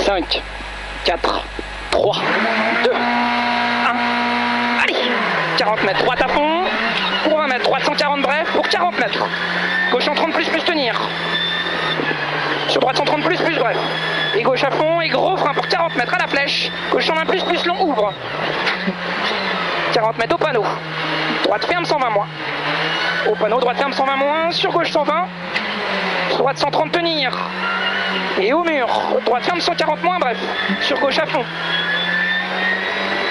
5, 4, 3, 2, 1. Allez, 40 mètres, droite à fond, pour 20 mètres, droite 140 bref, pour 40 mètres. Gauche en 30 plus tenir. Sur droite 130 plus bref. Et gauche à fond, et gros frein pour 40 mètres à la flèche. Gauche 120 plus long, ouvre. 40 mètres au panneau. Droite ferme 120 moins. Au panneau, droite ferme 120 moins, sur gauche 120. Sur droite 130 tenir. Et au mur, droite ferme 140 moins, bref. Sur gauche à fond.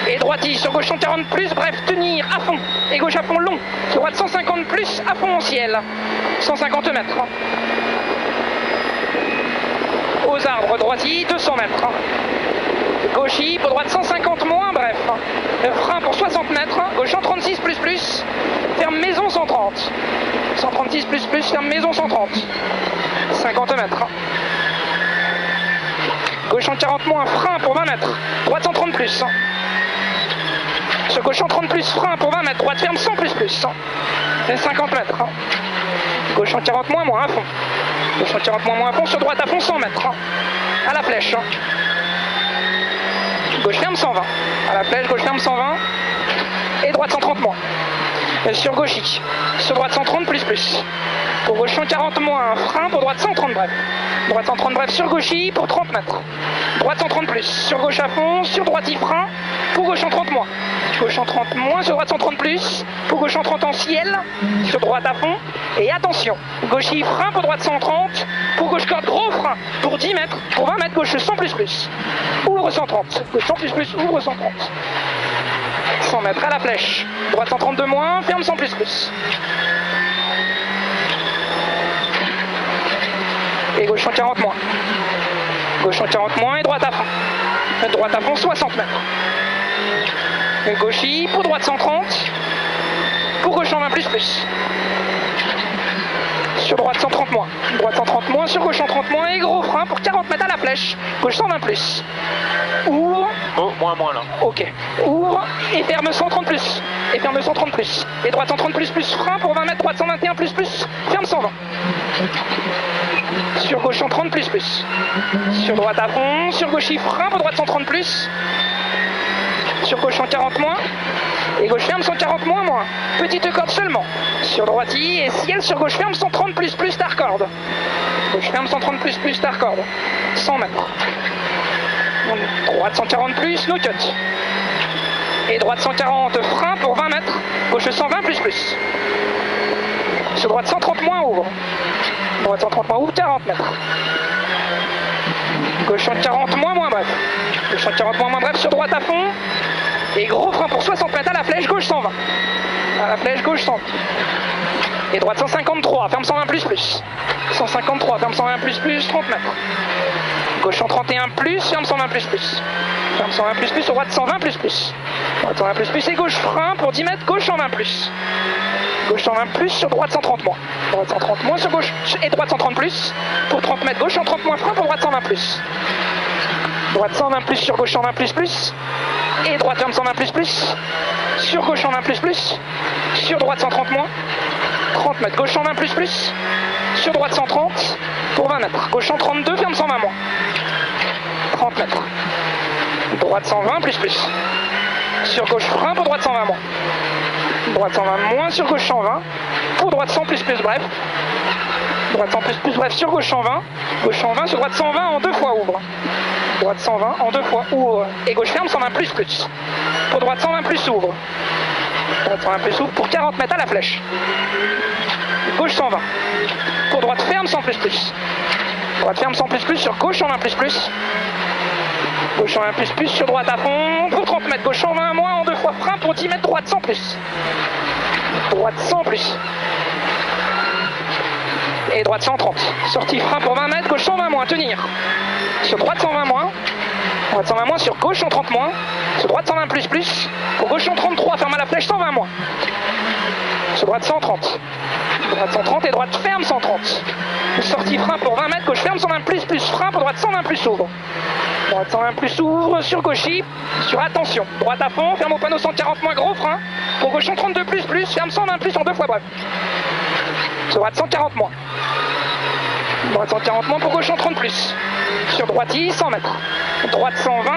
Et droitille, sur gauche 140 plus, bref, tenir à fond. Et gauche à fond long. Sur droite 150 plus, à fond au ciel. 150 mètres. Aux arbres, droitille, 200 mètres. Gauchille, pour droite 150 moins, bref. Frein pour 60 mètres. Gauche 136 plus. Ferme maison 130. 136 plus, ferme maison 130. 50 mètres. Gauche 140 moins, frein pour 20 mètres. Droite 130 plus. Sur gauche 130 plus, frein pour 20 mètres. Droite ferme 100 plus. 50 mètres. Gauche 140 moins à fond. Gauche 140 moins à fond. Sur droite à fond 100 mètres. À la flèche. Gauche ferme 120. À la flèche, gauche ferme 120. Et droite 130 moins. Sur gauchie. Sur droite 130 plus. Pour gauche 140 moins, frein. Pour droite 130 bref. Droite 130 bref sur gauchie pour 30 mètres. Droite 130 plus. Sur gauche à fond. Sur droite y frein. Pour gauche 130 moins. Gauche 130 moins. Sur droite 130 plus. Pour gauche 130 en ciel. Sur droite à fond. Et attention. Gauchie frein pour droite 130. Pour gauche corde gros frein. Pour 10 mètres. Pour 20 mètres gauche 100 plus. Ouvre 130. Gauche 100 plus. Ouvre 130. 100 mètres à la flèche. Droite 132 moins. Ferme 100 plus. Et gauche 140 moins. Gauche 140 moins et droite à fond. Droite à fond 60 mètres. Et gauchie pour droite 130. Pour gauche 120 plus. Sur droite 130 moins. Droite 130 moins, sur gauche 130 moins et gros frein pour 40 mètres à la flèche. Gauche 120 plus. Ouvre. Oh, moins là. Ok. Ouvre et ferme 130 plus. Et ferme 130 plus. Et droite 130 plus frein pour 20 mètres. Droite 121 plus. Ferme 120. Sur gauche 130 plus. Sur droite à fond. Sur gauche frein pour droite 130 plus. Sur gauche 140 moins. Et gauche ferme 140 moins. Petite corde seulement. Sur droitille et ciel sur gauche ferme 130 plus tard corde. Gauche ferme 130 plus tard corde. 100 mètres. Droite 140 plus, no cut. Et droite 140 frein pour 20 mètres. Gauche 120 plus. Sur droite 130 moins ouvre. Droite 130 moins ouvre 40 mètres. Gauche 140 moins bref. Gauche 140 moins bref sur droite à fond. Et gros frein pour 60 mètres à la flèche, gauche 120. À la flèche, gauche 120. Et droite 153, ferme 120 plus. 153, ferme 120 plus, 30 mètres. Gauche 131 plus, ferme 120 plus. Ferme 120 plus, sur droite 120 plus. Droite 120 plus et gauche frein pour 10 mètres, gauche 120 plus. Gauche 120 plus, sur droite 130 moins. Droite 130 moins, sur gauche et droite 130 plus. Pour 30 mètres, gauche 130 moins, frein pour droite 120 plus. Droite 120 plus, sur gauche 120 plus. Et droite ferme 120 plus. Sur gauche 120 plus. Sur droite 130 moins. 30 mètres, gauche 120 plus. Sur droite 130 pour 20 mètres. Gauche 132, ferme 120 moins. 30 mètres. Droite 120 plus. Sur gauche frein pour droite 120 moins. Droite 120 moins, sur gauche 120. Pour droite 100 plus, bref. Droite 100 plus, bref, sur gauche 120. Gauche 120, sur droite 120 en 2 fois ouvre. Droite 120 en 2 fois ouvre. Et gauche ferme 120 plus. Pour droite 120 plus ouvre. Droite 120 plus ouvre pour 40 mètres à la flèche. Gauche 120. Pour droite ferme 100 plus. Droite ferme 100 plus sur gauche 120 plus. Gauche 120 plus sur droite à fond pour 30 mètres. Gauche 120 moins en 2 fois frein pour 10 mètres. Droite 100 plus. Droite 100 plus. Et droite 130. Sortie frein pour 20 mètres. Gauche 120 moins. Tenir. Sur droite 120 moins. Droite 120 moins. Sur gauche 130 moins. Sur droite 120 plus. Pour gauche 133. Ferme à la flèche 120 moins. Sur droite 130. Droite 130 et droite ferme 130. Sortie frein pour 20 mètres. Gauche ferme 120 plus. Frein pour droite 120 plus ouvre. Droite 120 plus ouvre sur gauchie. Sur attention. Droite à fond. Ferme au panneau 140 moins. Gros frein. Pour gauche 132 plus. Ferme 120 plus en 2 fois bref. Sur droite 140 moins. Droite 140 moins pour gauche 130 plus. Sur droitis, 100 mètres. Droite 120.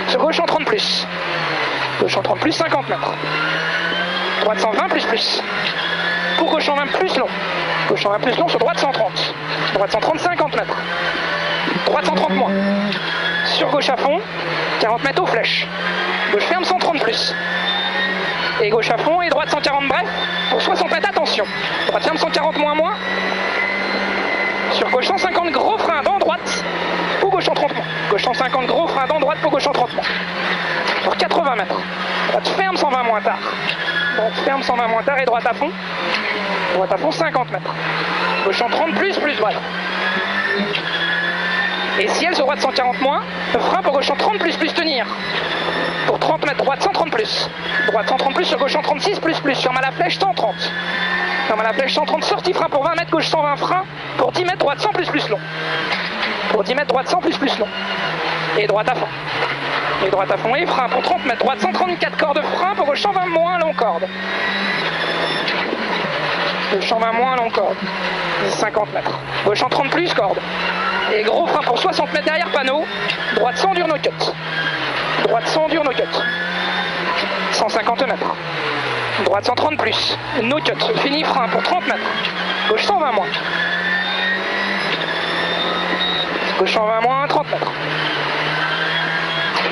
Sur gauche en 30 plus. Gauche en 30 plus, 50 mètres. Droite 120 plus. Pour gauche en 20 plus long. Gauche en 20 plus long sur droite 130. Droite 130, 50 mètres. Droite 130 moins. Sur gauche à fond, 40 mètres aux flèches. Gauche ferme 130 plus. Et gauche à fond et droite 140 bref. Pour 60 mètres, attention. Droite ferme 140 moins. Sur gauche 150 gros frein dans droite. Pour gauche en 30 moins. Gauche 150 gros frein dans droite pour gauche en 30 moins. Pour 80 mètres. Droite ferme 120 moins tard. Droite ferme 120 moins tard et droite à fond. Droite à fond 50 mètres. Gauche en 30 plus bref. Et ciel sur droite 140 moins. Frein pour gauche en 30 plus tenir. Pour 30 mètres, droite 130 plus. Droite 130 plus sur gauche en 36 plus. Ferme à la flèche 130. Ferme à la flèche 130, sortie frein pour 20 mètres, gauche 120 frein. Pour 10 mètres, droite 100 plus long. Pour 10 mètres, droite 100 plus long. Et droite à fond. Et droite à fond et frein pour 30 mètres. Droite 134 cordes frein pour gauche 120 moins long corde. Gauche 120 moins long corde. 50 mètres. Gauche en 30 plus corde. Et gros frein pour 60 mètres derrière panneau. Droite 100 dur no cut. Droite 100 dur no cut. 150 mètres. Droite 130 plus. No cut. Fini frein pour 30 mètres. Gauche 120 moins. Gauche 120 moins, 30 mètres.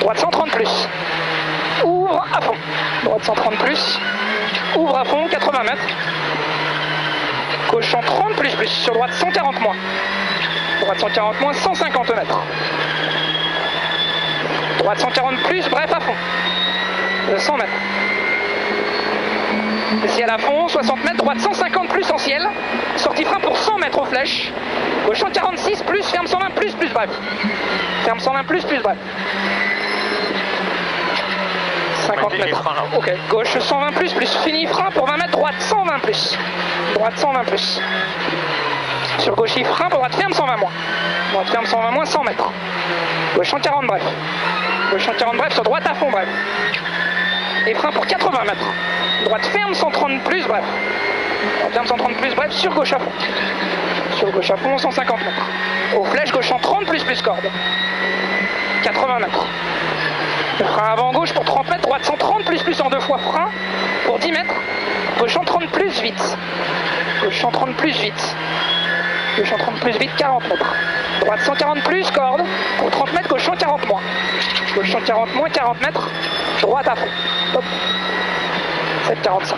Droite 130 plus. Ouvre à fond. Droite 130 plus. Ouvre à fond, 80 mètres. Gauche en 30 plus. Sur droite 140 moins. Droite 140 moins, 150 mètres. Droite 140 plus, bref à fond. 100 mètres. Ciel à fond, 60 mètres, droite 150 plus en ciel. Sortie frein pour 100 mètres aux flèches. Gauche 146 plus, ferme 120 plus bref. Ferme 120 plus bref. 50 mètres. Ok, gauche 120 plus, fini frein pour 20 mètres, droite 120 plus. Droite 120 plus. Sur gauche, il frein pour droite ferme 120 moins. Droite ferme 120 moins, 100 mètres. Gauche 140 bref. Gauche 140 bref, sur droite à fond bref. Et frein pour 80 mètres. Droite ferme 130 plus bref. Droite ferme 130 plus bref, sur gauche à fond. Sur gauche à fond 150 mètres. Aux flèches, gauche 130 plus corde. 80 mètres. Frein avant gauche pour 30 mètres, droite 130 plus en deux fois frein pour 10 mètres. Gauche 130 plus vite. Gauche 130 plus vite. Gauche 130 plus vite, 40 mètres. Droite 140 plus corde pour 30 mètres, gauche 140 moins. Gauche 140 moins, 40 mètres. Droite à fond. Hop. 7,45.